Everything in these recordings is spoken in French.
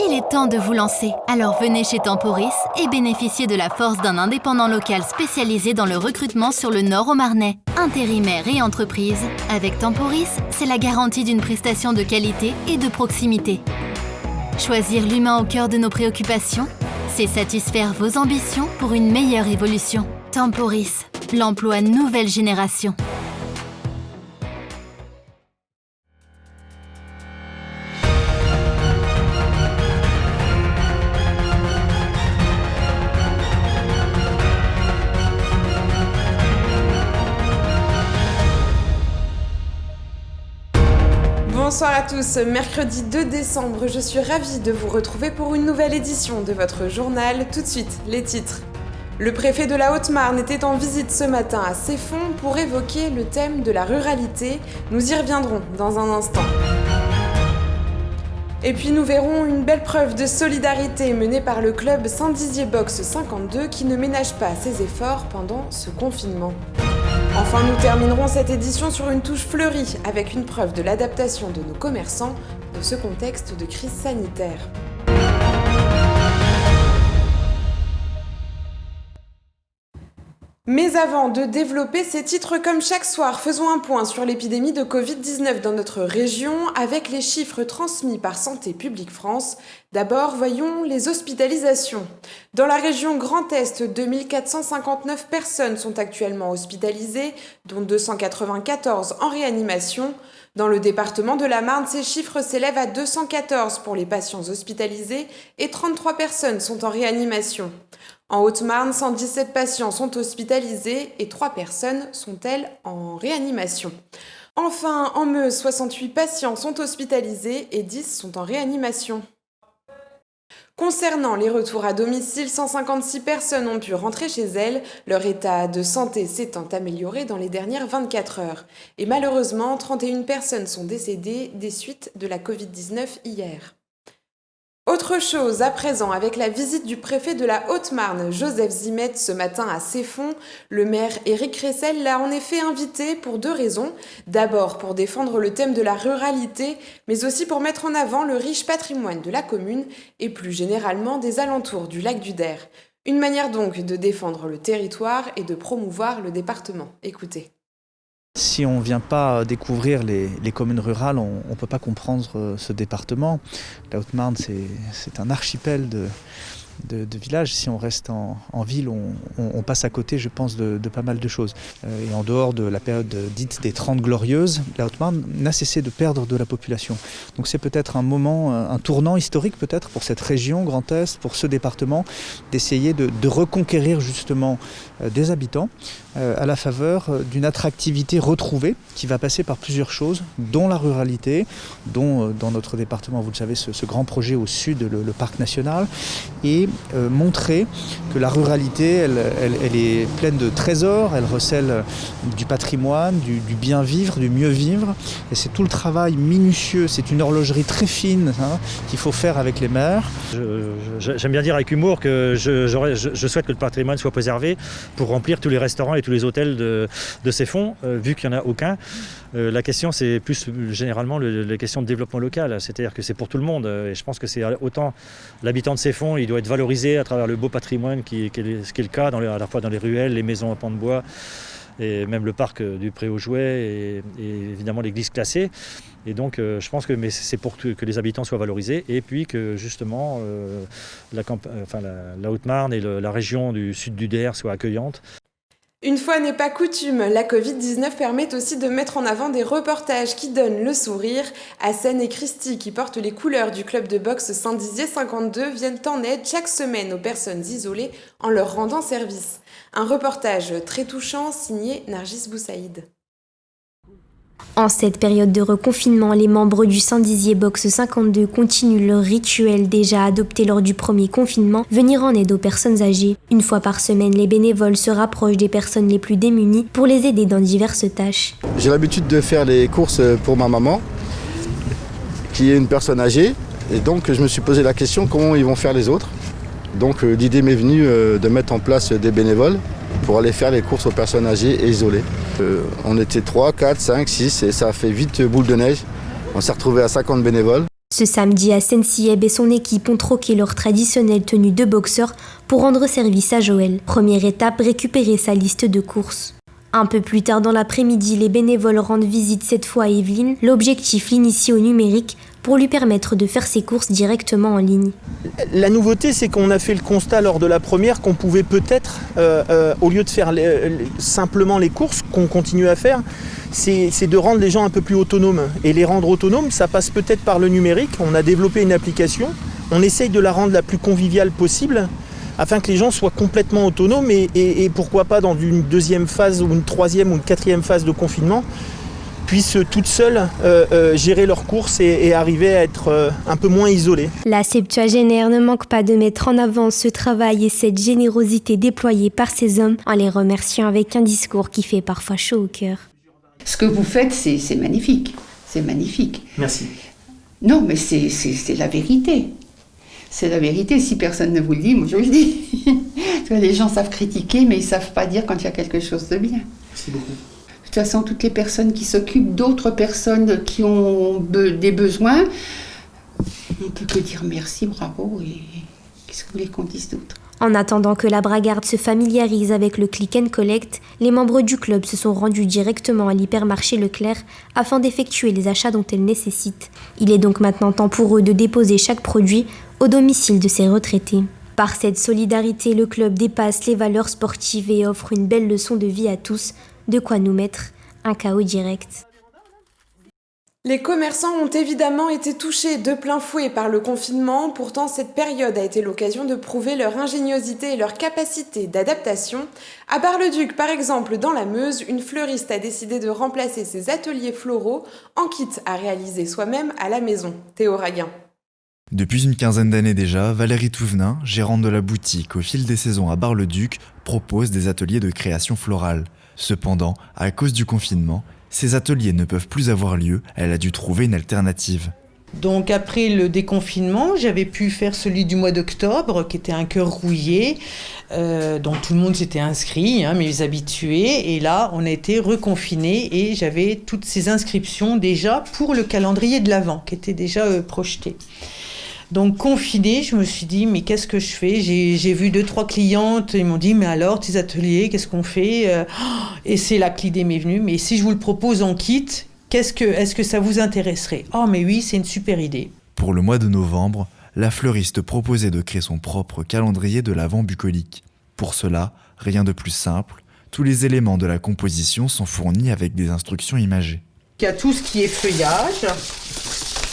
Il est temps de vous lancer. Alors venez chez Temporis et bénéficiez de la force d'un indépendant local spécialisé dans le recrutement sur le Nord au Marnais. Intérimaires et entreprises, avec Temporis, c'est la garantie d'une prestation de qualité et de proximité. Choisir l'humain au cœur de nos préoccupations, c'est satisfaire vos ambitions pour une meilleure évolution. Temporis, l'emploi nouvelle génération. Bonsoir à tous, mercredi 2 décembre, je suis ravie de vous retrouver pour une nouvelle édition de votre journal. Tout de suite, les titres. Le préfet de la Haute-Marne était en visite ce matin à Ceffonds pour évoquer le thème de la ruralité. Nous y reviendrons dans un instant. Et puis nous verrons une belle preuve de solidarité menée par le club Saint-Dizier Boxe 52 qui ne ménage pas ses efforts pendant ce confinement. Enfin, nous terminerons cette édition sur une touche fleurie avec une preuve de l'adaptation de nos commerçants de ce contexte de crise sanitaire. Mais avant de développer ces titres comme chaque soir, faisons un point sur l'épidémie de Covid-19 dans notre région avec les chiffres transmis par Santé publique France. D'abord, voyons les hospitalisations. Dans la région Grand Est, 2459 personnes sont actuellement hospitalisées, dont 294 en réanimation. Dans le département de la Marne, ces chiffres s'élèvent à 214 pour les patients hospitalisés et 33 personnes sont en réanimation. En Haute-Marne, 117 patients sont hospitalisés et 3 personnes sont, elles, en réanimation. Enfin, en Meuse, 68 patients sont hospitalisés et 10 sont en réanimation. Concernant les retours à domicile, 156 personnes ont pu rentrer chez elles, leur état de santé s'étant amélioré dans les dernières 24 heures. Et malheureusement, 31 personnes sont décédées des suites de la Covid-19 hier. Autre chose à présent, avec la visite du préfet de la Haute-Marne, Joseph Zimet, ce matin à Ceffonds, le maire Éric Ressel l'a en effet invité pour 2 raisons. D'abord pour défendre le thème de la ruralité, mais aussi pour mettre en avant le riche patrimoine de la commune et plus généralement des alentours du lac du Der. Une manière donc de défendre le territoire et de promouvoir le département. Écoutez. Si on ne vient pas découvrir les communes rurales, on ne peut pas comprendre ce département. La Haute-Marne, c'est un archipel de villages. Si on reste en ville, on passe à côté, je pense, de pas mal de choses. Et en dehors de la période dite des 30 glorieuses, la Haute-Marne n'a cessé de perdre de la population. Donc c'est peut-être un moment, un tournant historique peut-être pour cette région Grand Est, pour ce département, d'essayer de reconquérir justement des habitants à la faveur d'une attractivité retrouvée qui va passer par plusieurs choses, dont la ruralité, dont dans notre département, vous le savez, ce grand projet au sud, le parc national, et montrer que la ruralité, elle est pleine de trésors, elle recèle du patrimoine, du bien vivre, du mieux vivre, et c'est tout le travail minutieux, c'est une horlogerie très fine qu'il faut faire avec les maires. J'aime bien dire avec humour que je souhaite que le patrimoine soit préservé pour remplir tous les restaurants et tous les hôtels de Ceffonds, vu qu'il n'y en a aucun. La question, c'est plus généralement la question de développement local, c'est-à-dire que c'est pour tout le monde. Et je pense que c'est autant l'habitant de Ceffonds, il doit être valorisé à travers le beau patrimoine ce qui est le cas à la fois dans les ruelles, les maisons en pans de bois, et même le parc du Pré aux Jouets et évidemment l'église classée. Et donc je pense que c'est pour que les habitants soient valorisés et puis que justement la Haute-Marne et la région du sud du Der soient accueillantes. Une fois n'est pas coutume, la Covid-19 permet aussi de mettre en avant des reportages qui donnent le sourire. Hassen et Christy, qui portent les couleurs du club de boxe Saint-Dizier 52, viennent en aide chaque semaine aux personnes isolées en leur rendant service. Un reportage très touchant signé Nargis Boussaïd. En cette période de reconfinement, les membres du Saint-Dizier Boxe 52 continuent leur rituel déjà adopté lors du premier confinement, venir en aide aux personnes âgées. Une fois par semaine, les bénévoles se rapprochent des personnes les plus démunies pour les aider dans diverses tâches. J'ai l'habitude de faire les courses pour ma maman, qui est une personne âgée, et donc je me suis posé la question comment ils vont faire les autres. Donc l'idée m'est venue de mettre en place des bénévoles pour aller faire les courses aux personnes âgées et isolées. On était 3, 4, 5, 6 et ça a fait vite boule de neige. On s'est retrouvés à 50 bénévoles. Ce Ce samedi, Hassen Sieb et son équipe ont troqué leur traditionnelle tenue de boxeur pour rendre service à Joël. Première étape, récupérer sa liste de courses. Un peu plus tard dans l'après-midi, les bénévoles rendent visite cette fois à Evelyne. L'objectif, l'initier au numérique pour lui permettre de faire ses courses directement en ligne. La nouveauté, c'est qu'on a fait le constat lors de la première qu'on pouvait peut-être, au lieu de faire simplement les courses qu'on continue à faire, c'est de rendre les gens un peu plus autonomes. Et les rendre autonomes, ça passe peut-être par le numérique. On a développé une application, on essaye de la rendre la plus conviviale possible, afin que les gens soient complètement autonomes et pourquoi pas dans une deuxième phase ou une troisième ou une quatrième phase de confinement, puissent toutes seules gérer leurs courses et arriver à être un peu moins isolées. La septuagénaire ne manque pas de mettre en avant ce travail et cette générosité déployée par ces hommes en les remerciant avec un discours qui fait parfois chaud au cœur. Ce que vous faites, c'est magnifique. C'est magnifique. Merci. Non, mais c'est la vérité. C'est la vérité. Si personne ne vous le dit, moi je le dis. Parce que les gens savent critiquer, mais ils ne savent pas dire quand il y a quelque chose de bien. Merci beaucoup. De toute façon, toutes les personnes qui s'occupent d'autres personnes qui ont des besoins, on ne peut que dire merci, bravo, et qu'est-ce que vous voulez qu'on dise d'autre ? En attendant que la Bragarde se familiarise avec le click and collect, les membres du club se sont rendus directement à l'hypermarché Leclerc afin d'effectuer les achats dont elles nécessitent. Il est donc maintenant temps pour eux de déposer chaque produit au domicile de ces retraités. Par cette solidarité, le club dépasse les valeurs sportives et offre une belle leçon de vie à tous, de quoi nous mettre un KO direct. Les commerçants ont évidemment été touchés de plein fouet par le confinement, pourtant cette période a été l'occasion de prouver leur ingéniosité et leur capacité d'adaptation. À Bar-le-Duc, par exemple, dans la Meuse, une fleuriste a décidé de remplacer ses ateliers floraux en kit à réaliser soi-même à la maison. Théo Raguin. Depuis une quinzaine d'années déjà, Valérie Touvenin, gérante de la boutique au fil des saisons à Bar-le-Duc, propose des ateliers de création florale. Cependant, à cause du confinement, ces ateliers ne peuvent plus avoir lieu, elle a dû trouver une alternative. Donc après le déconfinement, j'avais pu faire celui du mois d'octobre, qui était un cœur rouillé, dont tout le monde s'était inscrit, mes habitués. Et là, on a été reconfinés et j'avais toutes ces inscriptions déjà pour le calendrier de l'Avent, qui était déjà projeté. Donc confinée, je me suis dit, mais qu'est-ce que je fais ? J'ai vu 2-3 clientes, ils m'ont dit, mais alors, tes ateliers, qu'est-ce qu'on fait ? Et c'est là que l'idée m'est venue, mais si je vous le propose en kit, est-ce que ça vous intéresserait ? Oh, mais oui, c'est une super idée. Pour le mois de novembre, la fleuriste proposait de créer son propre calendrier de l'Avent bucolique. Pour cela, rien de plus simple, tous les éléments de la composition sont fournis avec des instructions imagées. Il y a tout ce qui est feuillage,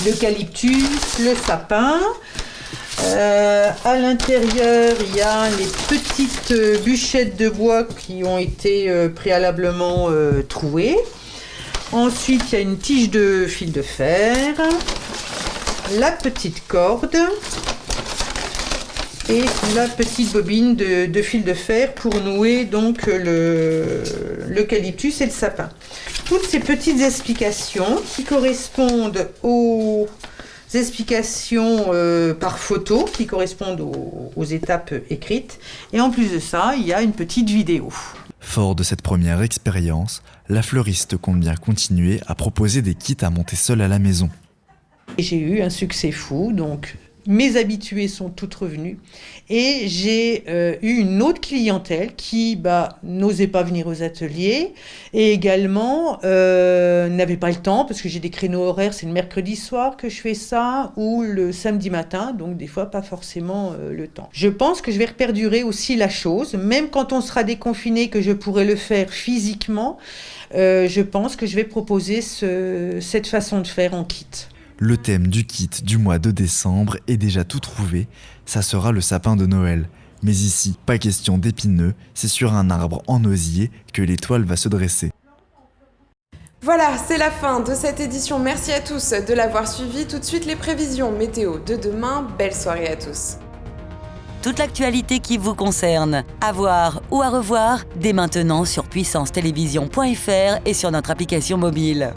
l'eucalyptus, le sapin. À l'intérieur, il y a les petites bûchettes de bois qui ont été préalablement trouées. Ensuite, il y a une tige de fil de fer, la petite corde et la petite bobine de fil de fer pour nouer donc l'eucalyptus et le sapin. Toutes ces petites explications qui correspondent aux explications par photo, qui correspondent aux étapes écrites. Et en plus de ça, il y a une petite vidéo. Fort de cette première expérience, la fleuriste compte bien continuer à proposer des kits à monter seule à la maison. J'ai eu un succès fou, donc mes habitués sont toutes revenues et j'ai eu une autre clientèle qui n'osait pas venir aux ateliers et également n'avait pas le temps parce que j'ai des créneaux horaires, c'est le mercredi soir que je fais ça ou le samedi matin, donc des fois pas forcément le temps. Je pense que je vais reperdurer aussi la chose, même quand on sera déconfiné que je pourrai le faire physiquement, je pense que je vais proposer cette façon de faire en kit. Le thème du kit du mois de décembre est déjà tout trouvé, ça sera le sapin de Noël. Mais ici, pas question d'épineux, c'est sur un arbre en osier que l'étoile va se dresser. Voilà, c'est la fin de cette édition. Merci à tous de l'avoir suivi. Tout de suite, les prévisions météo de demain. Belle soirée à tous. Toute l'actualité qui vous concerne, à voir ou à revoir, dès maintenant sur puissancetélévision.fr et sur notre application mobile.